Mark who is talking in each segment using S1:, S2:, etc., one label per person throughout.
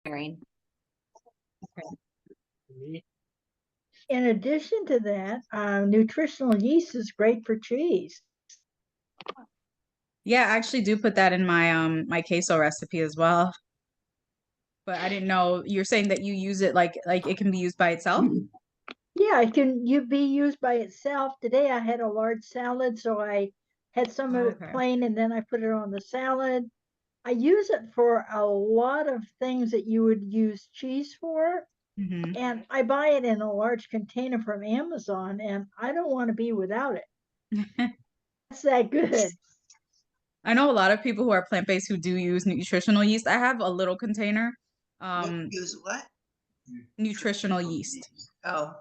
S1: sharing.
S2: In addition to that, nutritional yeast is great for cheese.
S3: Yeah, I actually do put that in my my queso recipe as well. But I didn't know you're saying that you use it like it can be used by itself.
S2: Yeah, it can be used by itself. Today I had a large salad, so I had some of it
S3: Okay.
S2: plain and then I put it on the salad. I use it for a lot of things that you would use cheese for.
S3: Hmm.
S2: And I buy it in a large container from Amazon, and I don't want to be without it. It's that good.
S3: I know a lot of people who are plant-based who do use nutritional yeast. I have a little container.
S4: Use what?
S3: Nutritional yeast.
S4: Oh.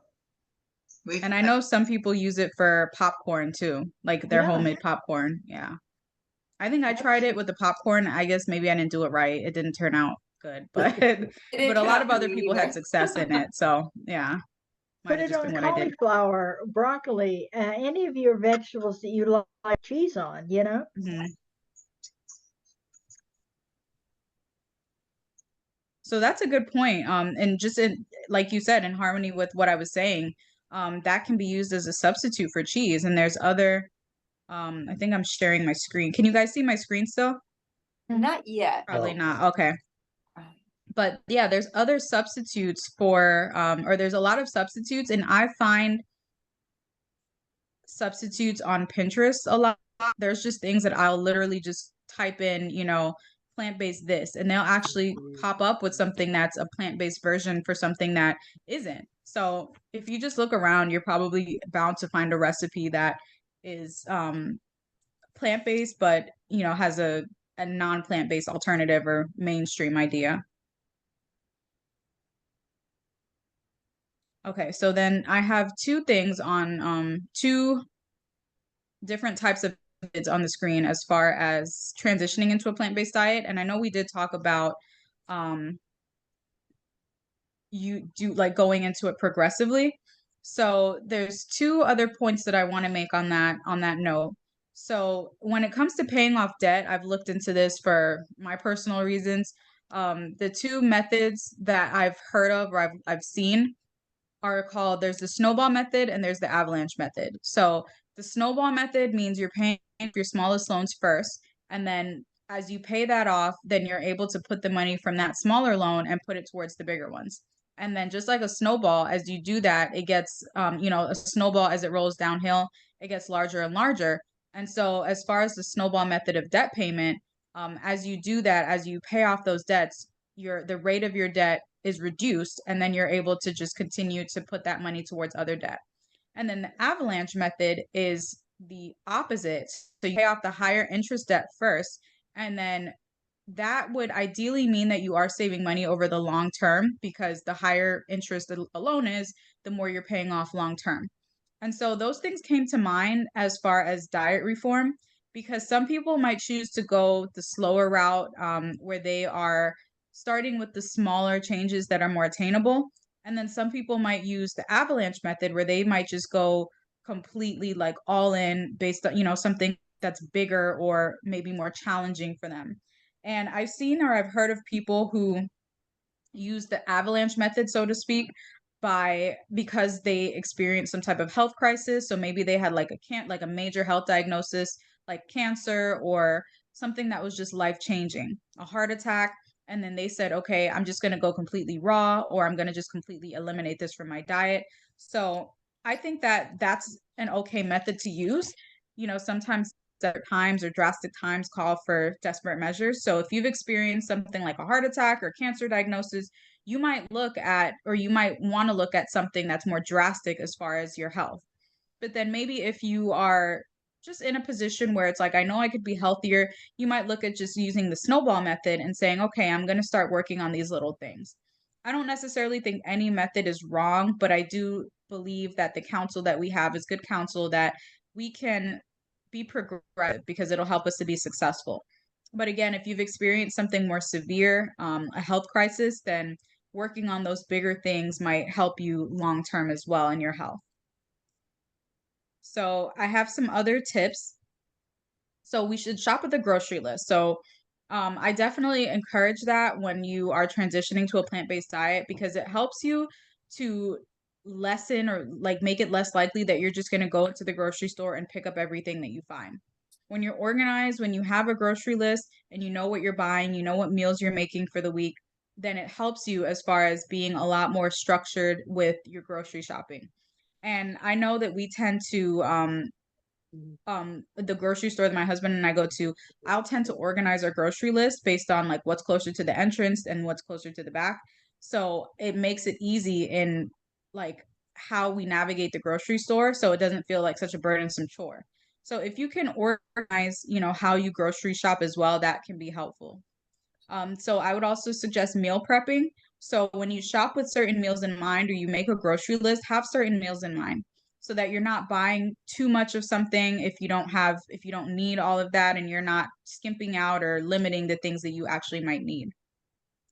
S3: And I know some people use it for popcorn too, like their
S2: Yeah.
S3: homemade popcorn. Yeah. I think I tried it with the popcorn. I guess maybe I didn't do it right. It didn't turn out good, but
S1: It didn't
S3: but a
S1: turn
S3: lot
S1: out
S3: of
S1: for
S3: other
S1: me
S3: people had
S1: either.
S3: success in it. So yeah, might
S2: Put
S3: have
S2: it
S3: just
S2: on
S3: been what I did.
S2: cauliflower, broccoli, any of your vegetables that you like cheese on, you know?
S3: Hmm. So that's a good point. And just like you said, in harmony with what I was saying, that can be used as a substitute for cheese. And there's other, I think I'm sharing my screen. Can you guys see my screen still?
S1: Not yet.
S3: Probably
S4: No.
S3: not. Okay. But yeah, there's other substitutes for, or there's a lot of substitutes, and I find substitutes on Pinterest a lot. There's just things that I'll literally just type in, plant-based this, and they'll actually pop up with something that's a plant-based version for something that isn't. So if you just look around, you're probably bound to find a recipe that is plant-based, but has a non-plant-based alternative or mainstream idea. Okay, so then I have two things on two different types of methods on the screen as far as transitioning into a plant-based diet. And I know we did talk about you do like going into it progressively. So there's two other points that I want to make on that note. So when it comes to paying off debt, I've looked into this for my personal reasons. The two methods that I've heard of or I've seen are called, there's the snowball method and there's the avalanche method. So the snowball method means you're paying for your smallest loans first, and then as you pay that off, then you're able to put the money from that smaller loan and put it towards the bigger ones. And then just like a snowball, as you do that, it gets, a snowball as it rolls downhill, it gets larger and larger. And so as far as the snowball method of debt payment, as you do that, as you pay off those debts, the rate of your debt is reduced, and then you're able to just continue to put that money towards other debt. And then the avalanche method is the opposite. So you pay off the higher interest debt first, and then that would ideally mean that you are saving money over the long term, because the higher interest a loan is, the more you're paying off long term. And so those things came to mind as far as diet reform, because some people might choose to go the slower route, where they are starting with the smaller changes that are more attainable. And then some people might use the avalanche method, where they might just go completely like all in based on, something that's bigger or maybe more challenging for them. And I've seen or I've heard of people who use the avalanche method, so to speak, because they experienced some type of health crisis. So maybe they had like a major health diagnosis like cancer or something that was just life changing, a heart attack. And then they said, okay, I'm just going to go completely raw, or I'm going to just completely eliminate this from my diet. So I think that that's an okay method to use. Sometimes desperate times or drastic times call for desperate measures. So if you've experienced something like a heart attack or cancer diagnosis, you might look at, or you might want to look at something that's more drastic as far as your health. But then maybe if you are just in a position where it's like, I know I could be healthier, you might look at just using the snowball method and saying, okay, I'm going to start working on these little things. I don't necessarily think any method is wrong, but I do believe that the counsel that we have is good counsel, that we can be progressive because it'll help us to be successful. But again, if you've experienced something more severe, a health crisis, then working on those bigger things might help you long term as well in your health. So I have some other tips. So we should shop at the grocery list. So I definitely encourage that when you are transitioning to a plant-based diet because it helps you to lessen or like make it less likely that you're just going to go into the grocery store and pick up everything that you find. When you're organized, when you have a grocery list and you know what you're buying, you know what meals you're making for the week, then it helps you as far as being a lot more structured with your grocery shopping. And I know that we tend to the grocery store that my husband and I go to, I'll tend to organize our grocery list based on like what's closer to the entrance and what's closer to the back. So it makes it easy in like how we navigate the grocery store so it doesn't feel like such a burdensome chore. So if you can organize, you know, how you grocery shop as well, that can be helpful. So I would also suggest meal prepping. So when you shop with certain meals in mind or you make a grocery list, have certain meals in mind so that you're not buying too much of something if you don't need all of that and you're not skimping out or limiting the things that you actually might need.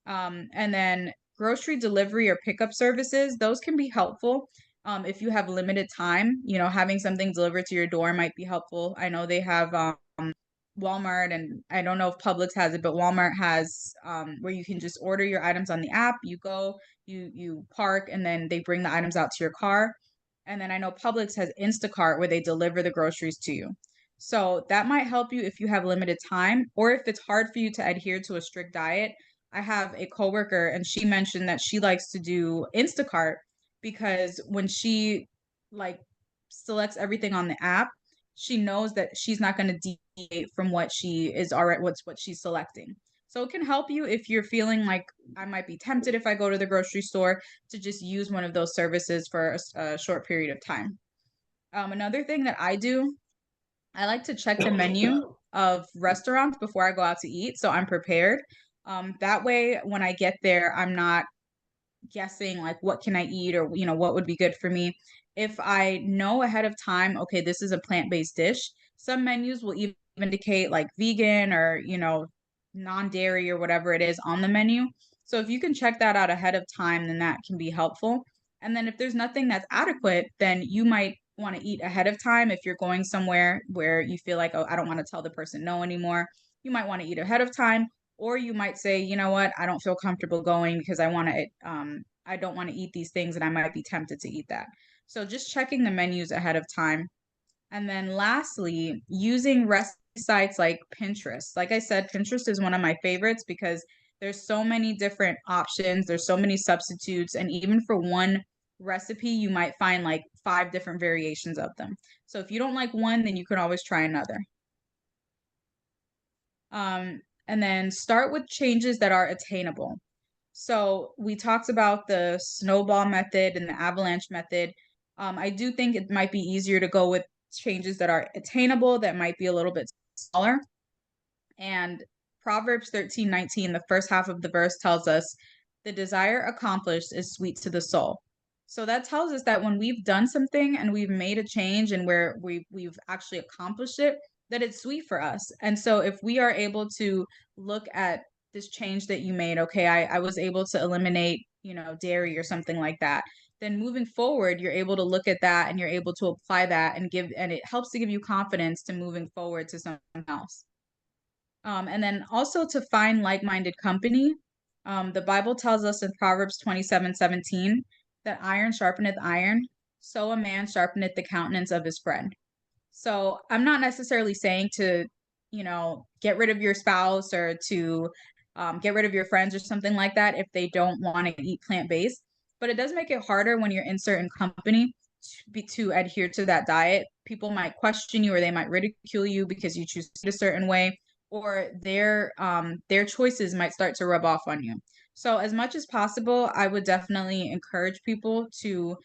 S3: And then grocery delivery or pickup services, those can be helpful. If you have limited time, you know, having something delivered to your door might be helpful. I know they have Walmart, and I don't know if Publix has it, but Walmart has where you can just order your items on the app. You go, you park, and then they bring the items out to your car. And then I know Publix has Instacart where they deliver the groceries to you. So that might help you if you have limited time or if it's hard for you to adhere to a strict diet. I have a coworker and she mentioned that she likes to do Instacart because when she like selects everything on the app, she knows that she's not going to deviate from what she is already what she's selecting. So it can help you if you're feeling like I might be tempted if I go to the grocery store to just use one of those services for a short period of time. Another thing that I do, I like to check the menu of restaurants before I go out to eat so I'm prepared. That way, when I get there, I'm not guessing like what can I eat or you know what would be good for me. If I know ahead of time, okay, this is a plant-based dish, some menus will even indicate like vegan or you know non-dairy or whatever it is on the menu. So if you can check that out ahead of time, then that can be helpful. And then if there's nothing that's adequate, then you might want to eat ahead of time if you're going somewhere where you feel like, oh, I don't want to tell the person no anymore. You might want to eat ahead of time or you might say, you know what, I don't feel comfortable going because I don't want to eat these things and I might be tempted to eat that. So just checking the menus ahead of time. And then lastly, using recipe sites like Pinterest. Like I said, Pinterest is one of my favorites because there's so many different options, there's so many substitutes, and even for one recipe, you might find like 5 different variations of them. So if you don't like one, then you can always try another. And then start with changes that are attainable. So we talked about the snowball method and the avalanche method. I do think it might be easier to go with changes that are attainable, that might be a little bit smaller. And Proverbs 13:19, the first half of the verse tells us, the desire accomplished is sweet to the soul. So that tells us that when we've done something and we've made a change and where we've actually accomplished it, that it's sweet for us. And so if we are able to look at this change that you made, okay, I was able to eliminate, you know, dairy or something like that, then moving forward, you're able to look at that and you're able to apply that and it helps to give you confidence to moving forward to something else. And then also to find like-minded company. The Bible tells us in Proverbs 27:17 that iron sharpeneth iron, so a man sharpeneth the countenance of his friend. So I'm not necessarily saying to, you know, get rid of your spouse or to get rid of your friends or something like that if they don't want to eat plant-based. But it does make it harder when you're in certain company to adhere to that diet. People might question you or they might ridicule you because you choose a certain way or their choices might start to rub off on you. So as much as possible, I would definitely encourage people to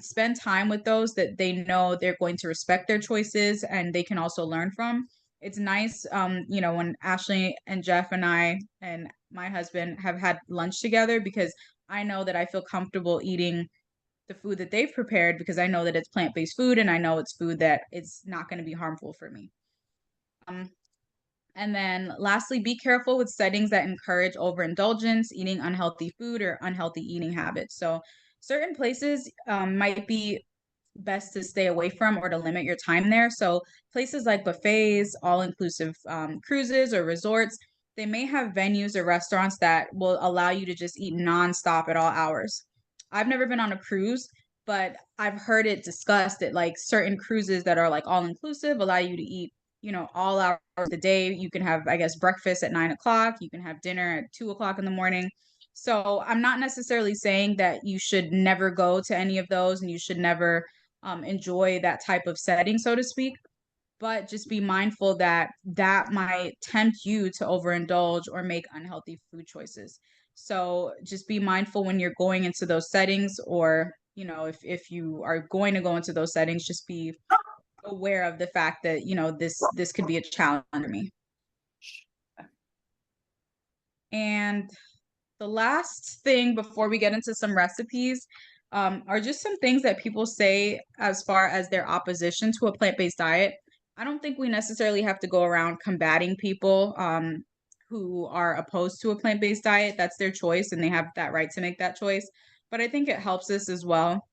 S3: spend time with those that they know they're going to respect their choices and they can also learn from. It's nice, you know, when Ashley and Jeff and I and my husband have had lunch together because I know that I feel comfortable eating the food that they've prepared because I know that it's plant-based food and I know it's food that it's not going to be harmful for me. And then lastly, be careful with settings that encourage overindulgence, eating unhealthy food, or unhealthy eating habits. So certain places might be best to stay away from or to limit your time there. So places like buffets, all-inclusive cruises or resorts, they may have venues or restaurants that will allow you to just eat nonstop at all hours. I've never been on a cruise, but I've heard it discussed that like certain cruises that are like all inclusive allow you to eat, all hours of the day. You can have, I guess, breakfast at 9 o'clock. You can have dinner at 2 o'clock in the morning. So I'm not necessarily saying that you should never go to any of those and you should never enjoy that type of setting, so to speak. But just be mindful that that might tempt you to overindulge or make unhealthy food choices. So just be mindful when you're going into those settings, or, if you are going to go into those settings, just be aware of the fact that, this could be a challenge for me. And the last thing before we get into some recipes are just some things that people say as far as their opposition to a plant-based diet. I don't think we necessarily have to go around combating people who are opposed to a plant-based diet. That's their choice and they have that right to make that choice. But I think it helps us as well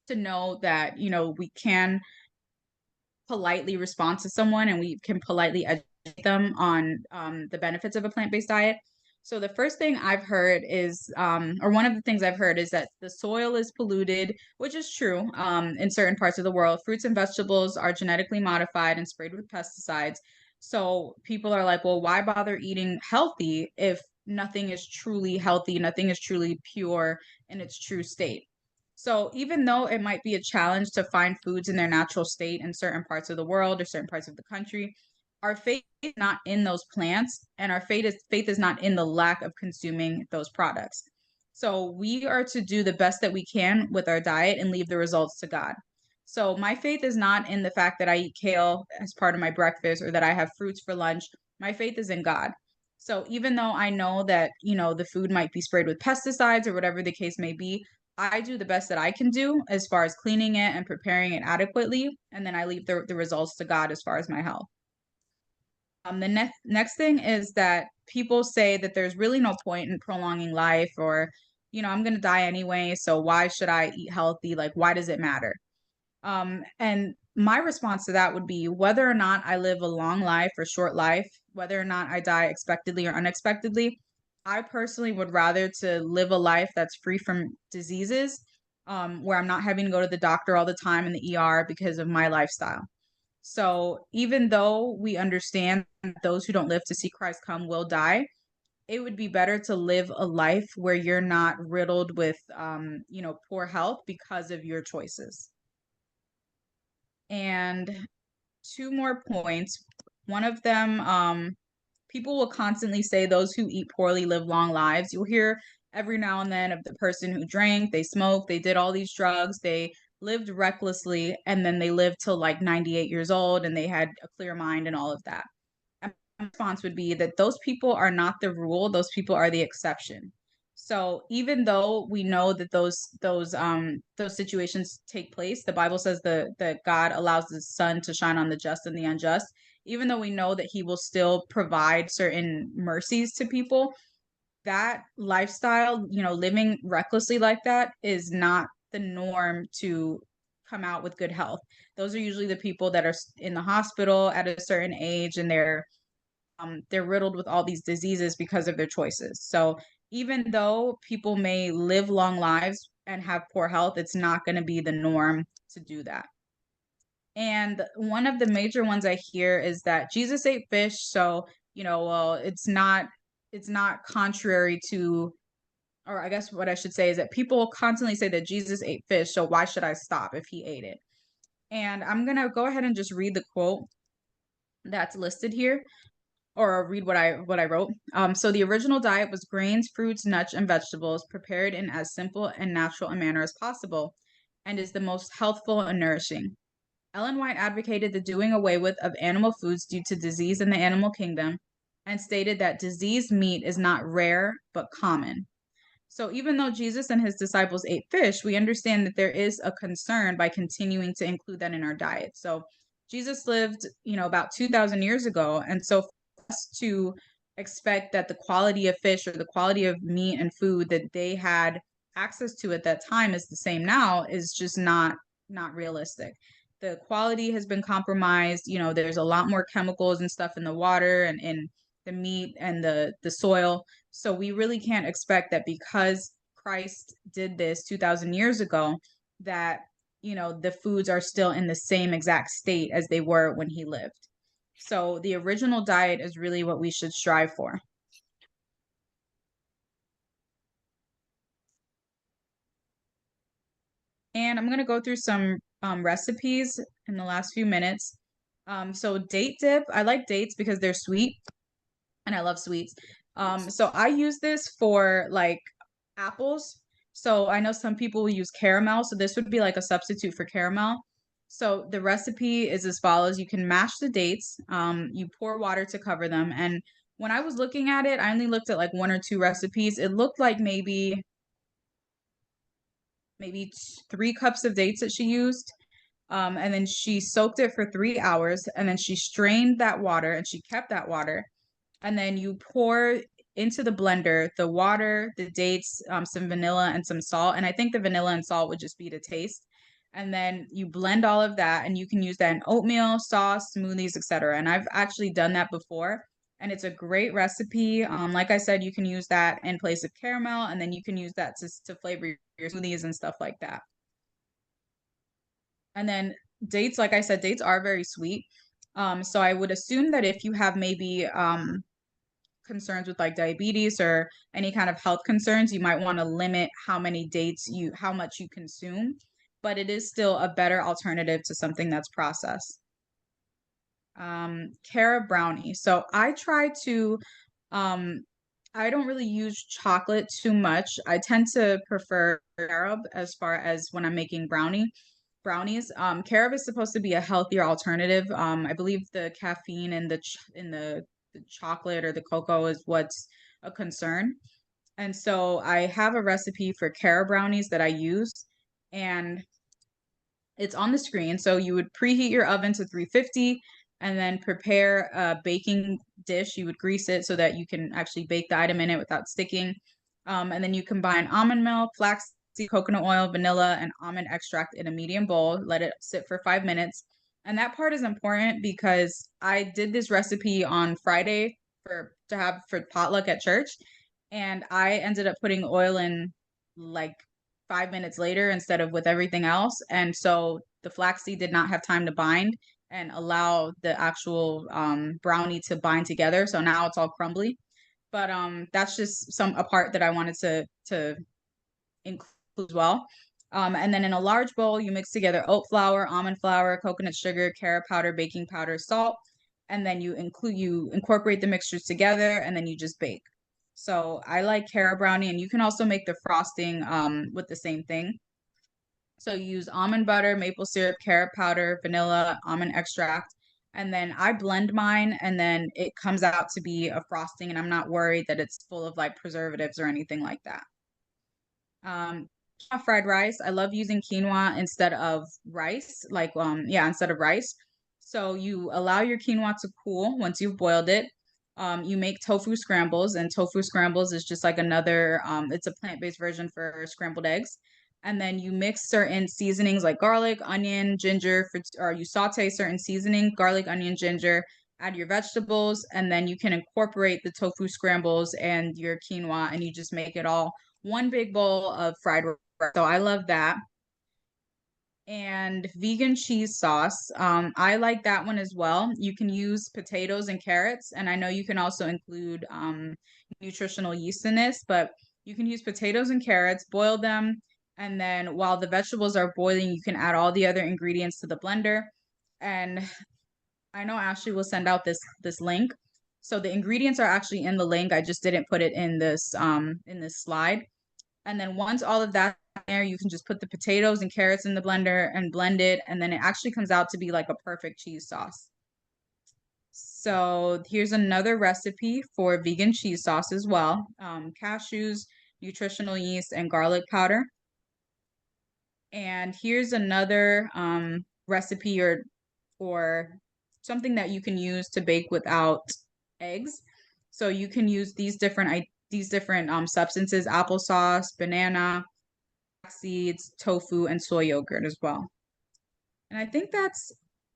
S3: to know that, we can politely respond to someone and we can politely educate them on the benefits of a plant-based diet. So the first thing I've heard is, or one of the things I've heard is that the soil is polluted, which is true in certain parts of the world. Fruits and vegetables are genetically modified and sprayed with pesticides. So people are like, well, why bother eating healthy if nothing is truly healthy, nothing is truly pure in its true state? So even though it might be a challenge to find foods in their natural state in certain parts of the world or certain parts of the country, our faith is not in those plants, and our faith is not in the lack of consuming those products. So we are to do the best that we can with our diet and leave the results to God. So my faith is not in the fact that I eat kale as part of my breakfast or that I have fruits for lunch. My faith is in God. So even though I know that, the food might be sprayed with pesticides or whatever the case may be, I do the best that I can do as far as cleaning it and preparing it adequately. And then I leave the results to God as far as my health. The next thing is that people say that there's really no point in prolonging life, or, I'm going to die anyway, so why should I eat healthy? Like, why does it matter? And my response to that would be whether or not I live a long life or short life, whether or not I die expectedly or unexpectedly, I personally would rather to live a life that's free from diseases, where I'm not having to go to the doctor all the time in the ER because of my lifestyle. So even though we understand that those who don't live to see Christ come will die, it would be better to live a life where you're not riddled with, poor health because of your choices. And two more points. One of them, people will constantly say those who eat poorly live long lives. You'll hear every now and then of the person who drank, they smoked, they did all these drugs, they lived recklessly, and then they lived till like 98 years old and they had a clear mind and all of that. And my response would be that those people are not the rule, those people are the exception. So even though we know that those situations take place, the Bible says that God allows the sun to shine on the just and the unjust. Even though we know that he will still provide certain mercies to people, that lifestyle, living recklessly like that is not the norm to come out with good health. Those are usually the people that are in the hospital at a certain age, and they're riddled with all these diseases because of their choices. So even though people may live long lives and have poor health, it's not going to be the norm to do that. And one of the major ones I hear is that Jesus ate fish, so, well, it's not contrary to, or I guess what I should say is that people constantly say that Jesus ate fish, so why should I stop if he ate it? And I'm going to go ahead and just read the quote that's listed here, or read what I wrote. So the original diet was grains, fruits, nuts, and vegetables prepared in as simple and natural a manner as possible, and is the most healthful and nourishing. Ellen White advocated the doing away with of animal foods due to disease in the animal kingdom, and stated that diseased meat is not rare but common. So even though Jesus and his disciples ate fish, we understand that there is a concern by continuing to include that in our diet. So Jesus lived, about 2,000 years ago, and so for us to expect that the quality of fish or the quality of meat and food that they had access to at that time is the same now is just not realistic. The quality has been compromised. There's a lot more chemicals and stuff in the water and in meat and the soil. So we really can't expect that because Christ did this 2000 years ago that, you know, the foods are still in the same exact state as they were when he lived. So the original diet is really what we should strive for. And I'm going to go through some recipes in the last few minutes. So date dip, I like dates because they're sweet and I love sweets. So I use this for like apples. So I know some people will use caramel, so this would be like a substitute for caramel. So the recipe is as follows. You can mash the dates, you pour water to cover them. And when I was looking at it, I only looked at like 1 or 2 recipes. It looked like maybe 3 cups of dates that she used. And then she soaked it for 3 hours and then she strained that water and she kept that water. And then you pour into the blender the water, the dates, some vanilla and some salt. And I think the vanilla and salt would just be to taste. And then you blend all of that and you can use that in oatmeal, sauce, smoothies, etc. And I've actually done that before and it's a great recipe. Like I said, you can use that in place of caramel and then you can use that to flavor your smoothies and stuff like that. And then dates, like I said, dates are very sweet. So I would assume that if you have maybe concerns with like diabetes or any kind of health concerns, you might want to limit how much you consume, but it is still a better alternative to something that's processed. Carob brownie. So I try to, I don't really use chocolate too much. I tend to prefer carob as far as when I'm making brownies. Carob is supposed to be a healthier alternative. I believe the caffeine in the chocolate or the cocoa is what's a concern. And so I have a recipe for carob brownies that I use, and it's on the screen. So you would preheat your oven to 350 and then prepare a baking dish. You would grease it so that you can actually bake the item in it without sticking. And then you combine almond milk, flaxseed, coconut oil, vanilla, and almond extract in a medium bowl. Let it sit for 5 minutes. And that part is important because I did this recipe on Friday to have for potluck at church. And I ended up putting oil in like 5 minutes later instead of with everything else. And so the flaxseed did not have time to bind and allow the actual brownie to bind together. So now it's all crumbly. But that's just a part that I wanted to include as well. And then in a large bowl, you mix together oat flour, almond flour, coconut sugar, carob powder, baking powder, salt, and then you incorporate the mixtures together, and then you just bake. So I like carob brownie, and you can also make the frosting with the same thing. So you use almond butter, maple syrup, carob powder, vanilla, almond extract, and then I blend mine, and then it comes out to be a frosting, and I'm not worried that it's full of like preservatives or anything like that. Fried rice. I love using quinoa instead of rice, instead of rice. So you allow your quinoa to cool once you've boiled it. You make tofu scrambles, and tofu scrambles is just like another, it's a plant-based version for scrambled eggs. And then you mix certain seasonings like garlic, onion, ginger, or you saute certain seasoning, garlic, onion, ginger, add your vegetables, and then you can incorporate the tofu scrambles and your quinoa, and you just make it all one big bowl of fried rice. So I love that. And vegan cheese sauce. I like that one as well. You can use potatoes and carrots, and I know you can also include nutritional yeast in this, but you can use potatoes and carrots, boil them, and then while the vegetables are boiling, you can add all the other ingredients to the blender. And I know Ashley will send out this link. So the ingredients are actually in the link. I just didn't put it in this slide. And then once all of that there, you can just put the potatoes and carrots in the blender and blend it. And then it actually comes out to be like a perfect cheese sauce. So here's another recipe for vegan cheese sauce as well. Cashews, nutritional yeast, and garlic powder. And here's another recipe or something that you can use to bake without eggs. So you can use these different substances: applesauce, banana, seeds, tofu, and soy yogurt as well. And I think that's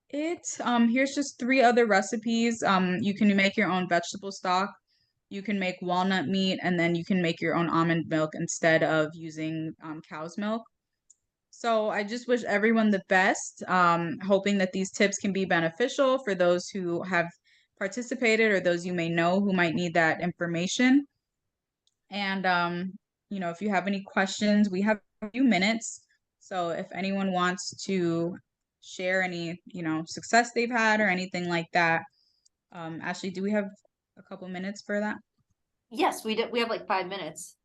S3: Here's just 3 other recipes. You can make your own vegetable stock. You can make walnut meat, and then you can make your own almond milk instead of using cow's milk. So I just wish everyone the best, hoping that these tips can be beneficial for those who have participated or those you may know who might need that information. And if you have any questions, we have a few minutes. So if anyone wants to share any, success they've had or anything like that, Ashley, do we have a couple minutes for that?
S1: Yes, we have like 5 minutes.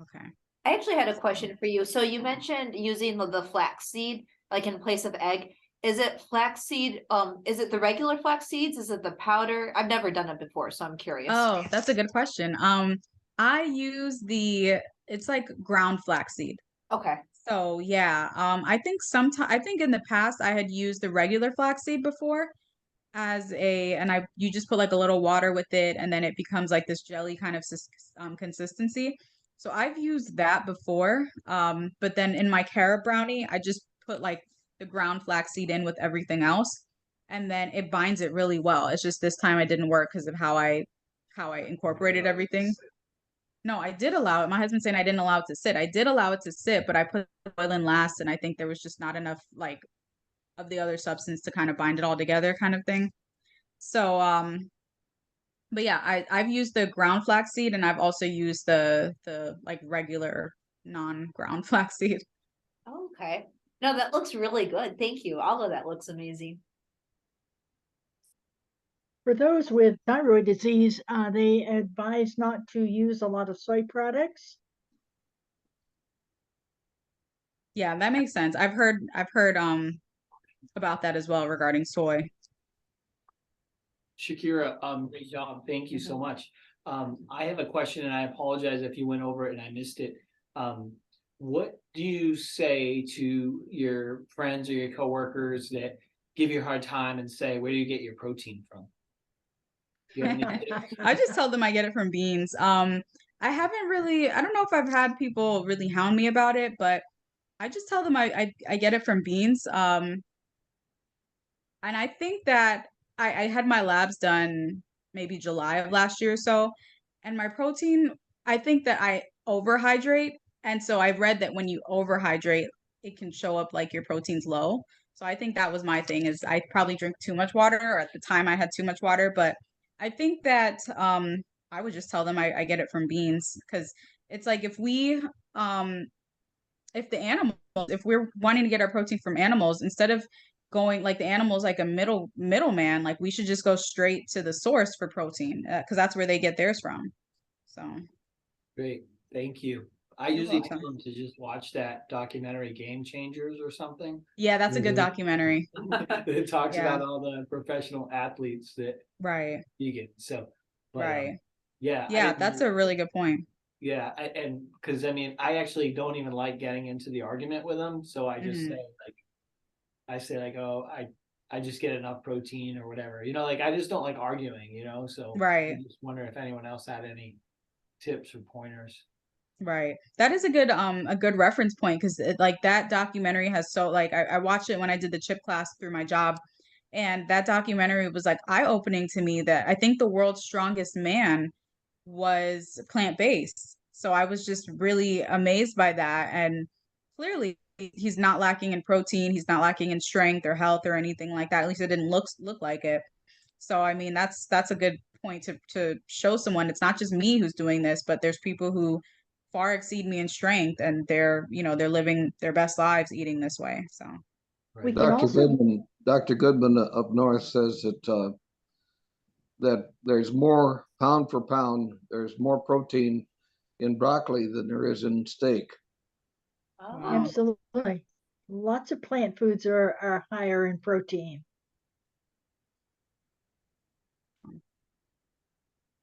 S3: Okay.
S1: I actually had a question for you. So you mentioned using the flax seed, like in place of egg. Is it flaxseed? Is it the regular flax seeds? Is it the powder? I've never done it before, so I'm curious.
S3: Oh, that's a good question. I use it's like ground flaxseed.
S1: Okay.
S3: So yeah, I think in the past I had used the regular flaxseed before and you just put like a little water with it and then it becomes like this jelly kind of consistency. So I've used that before. But then in my carrot brownie, I just put like the ground flaxseed in with everything else, and then it binds it really well. It's just this time I didn't work because of how I incorporated everything. No, I did allow it. My husband saying I didn't allow it to sit. I did allow it to sit, but I put the oil in last, and I think there was just not enough like of the other substance to kind of bind it all together, kind of thing. So, but yeah, I've used the ground flaxseed, and I've also used the like regular non-ground flaxseed.
S1: Okay. No, that looks really good. Thank you. All of that looks amazing.
S2: For those with thyroid disease, they advise not to use a lot of soy products.
S3: Yeah, that makes sense. I've heard about that as well regarding soy.
S5: Shakira, great job. Thank you so much. I have a question and I apologize if you went over it and I missed it. What do you say to your friends or your coworkers that give you a hard time and say, where do you get your protein from? Do you have any tips?
S3: I just tell them I get it from beans. I don't know if I've had people really hound me about it, but I just tell them I get it from beans. And I think that I had my labs done maybe July of last year or so. And my protein, I think that I overhydrate. And so I've read that when you overhydrate, it can show up like your protein's low. So I think that was my thing is I probably drink too much water, or at the time I had too much water. But I think that I would just tell them I get it from beans because it's like if the animals, if we're wanting to get our protein from animals, instead of going like the animals like a middleman, like we should just go straight to the source for protein because that's where they get theirs from. So
S5: Great, thank you. I
S3: You're
S5: usually
S3: welcome.
S5: tell them to just watch that documentary Game Changers or something.
S3: yeah, that's a good
S5: Mhm.
S3: documentary.
S5: It talks
S3: Yeah.
S5: about all the professional athletes that
S3: Right,
S5: you get, so. but,
S3: right.
S5: Yeah. I
S3: Yeah,
S5: didn't
S3: that's
S5: know-
S3: a really good point.
S5: Yeah, and because I mean, I actually don't even like getting into the argument with them, so I just
S3: Mhm.
S5: say like, oh, I just get enough protein or whatever, like I just don't like arguing, so.
S3: Right.
S5: I just wonder if anyone else had any tips or pointers.
S3: Right. That is a good reference point because like that documentary has so like I watched it when I did the chip class through my job, and that documentary was like eye-opening to me that I think the world's strongest man was plant-based. So I was just really amazed by that, and clearly he's not lacking in protein, he's not lacking in strength or health or anything like that. At least it didn't look like it. So I mean that's a good point to show someone it's not just me who's doing this, but there's people who far exceed me in strength and they're living their best lives eating this way. So
S2: We
S5: Right.
S2: can also,
S6: Dr. Goodman up north says that there's more pound for pound, there's more protein in broccoli than there is in steak.
S1: Oh,
S2: absolutely. Lots of plant foods are higher in protein.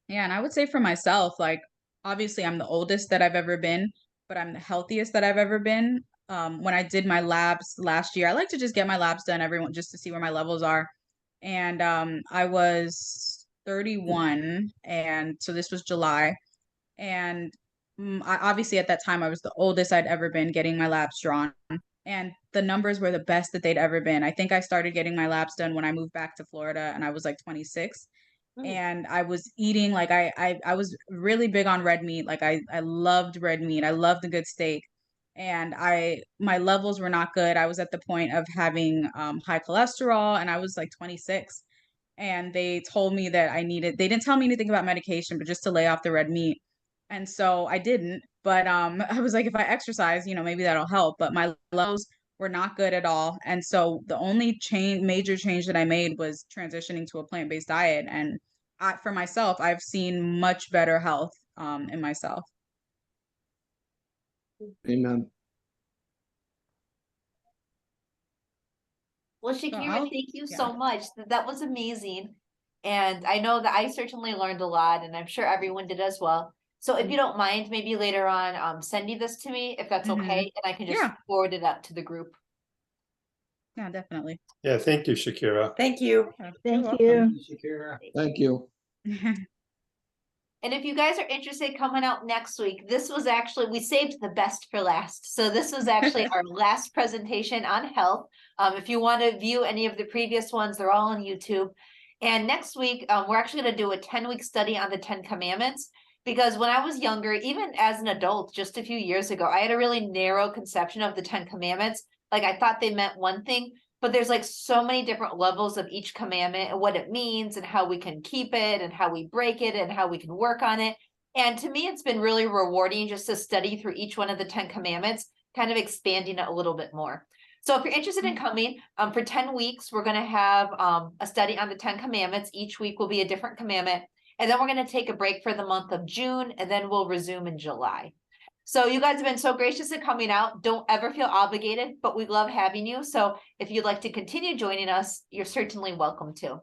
S3: yeah, and I would say for myself, like obviously I'm the oldest that I've ever been, but I'm the healthiest that I've ever been. When I did my labs last year, I like to just get my labs done everyone just to see where my levels are. And I was 31, and so this was July. And obviously at that time I was the oldest I'd ever been getting my labs drawn. and the numbers were the best that they'd ever been. I think I started getting my labs done when I moved back to Florida and I was like 26. And I was eating like I was really big on red meat. Like I loved red meat. I loved a good steak. And my levels were not good. I was at the point of having high cholesterol and I was like 26. And they told me that they didn't tell me anything about medication, but just to lay off the red meat. And so I didn't, but I was like, if I exercise, maybe that'll help. But my levels were not good at all. And so the only major change that I made was transitioning to a plant-based diet. And for myself, I've seen much better health in myself.
S6: Amen.
S1: Well, Shakira,
S3: I'll-
S1: thank you
S3: yeah.
S1: so much. That was amazing. And I know that I certainly learned a lot, and I'm sure everyone did as well. So if you don't mind, maybe later on, sending this to me, if that's
S3: Mhm.
S1: okay, and I can just
S3: Yeah.
S1: forward it out to the group.
S3: Yeah, definitely.
S7: Yeah, thank you, Shakira.
S8: Thank you.
S3: Yeah,
S2: Thank
S3: you're
S2: you.
S5: Shakira.
S6: Thank you.
S3: welcome.
S1: And if you guys are interested coming out next week, this was actually, we saved the best for last. So this was actually our last presentation on health. If you want to view any of the previous ones, they're all on YouTube. And next week, we're actually going to do a 10-week study on the 10 Commandments. Because when I was younger, even as an adult, just a few years ago, I had a really narrow conception of the 10 Commandments. Like I thought they meant one thing, but there's like so many different levels of each commandment and what it means and how we can keep it and how we break it and how we can work on it. And to me, it's been really rewarding just to study through each one of the 10 Commandments, kind of expanding it a little bit more. So if you're interested in coming, for 10 weeks, we're going to have a study on the 10 Commandments. Each week will be a different commandment. And then we're going to take a break for the month of June, and then we'll resume in July. So you guys have been so gracious in coming out. Don't ever feel obligated, but we love having you. So if you'd like to continue joining us, you're certainly welcome to.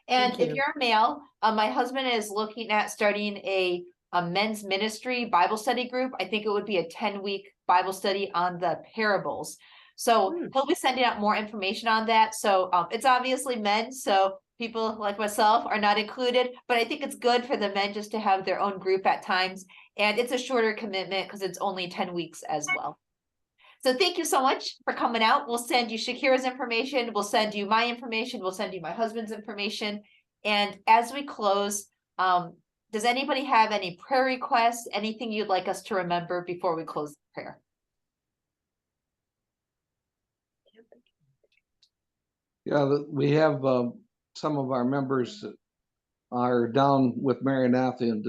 S1: And
S8: Thank
S1: if
S8: you.
S1: you're a male, my husband is looking at starting a men's ministry Bible study group. I think it would be a 10-week Bible study on the parables. So he'll be sending out more information on that. So it's obviously men. So people like myself are not included, but I think it's good for the men just to have their own group at times. And it's a shorter commitment because it's only 10 weeks as well. So thank you so much for coming out. We'll send you Shakira's information. We'll send you my information. We'll send you my husband's information. And as we close, does anybody have any prayer requests, anything you'd like us to remember before we close the prayer?
S6: Yeah, we have some of our members are down with Maranatha and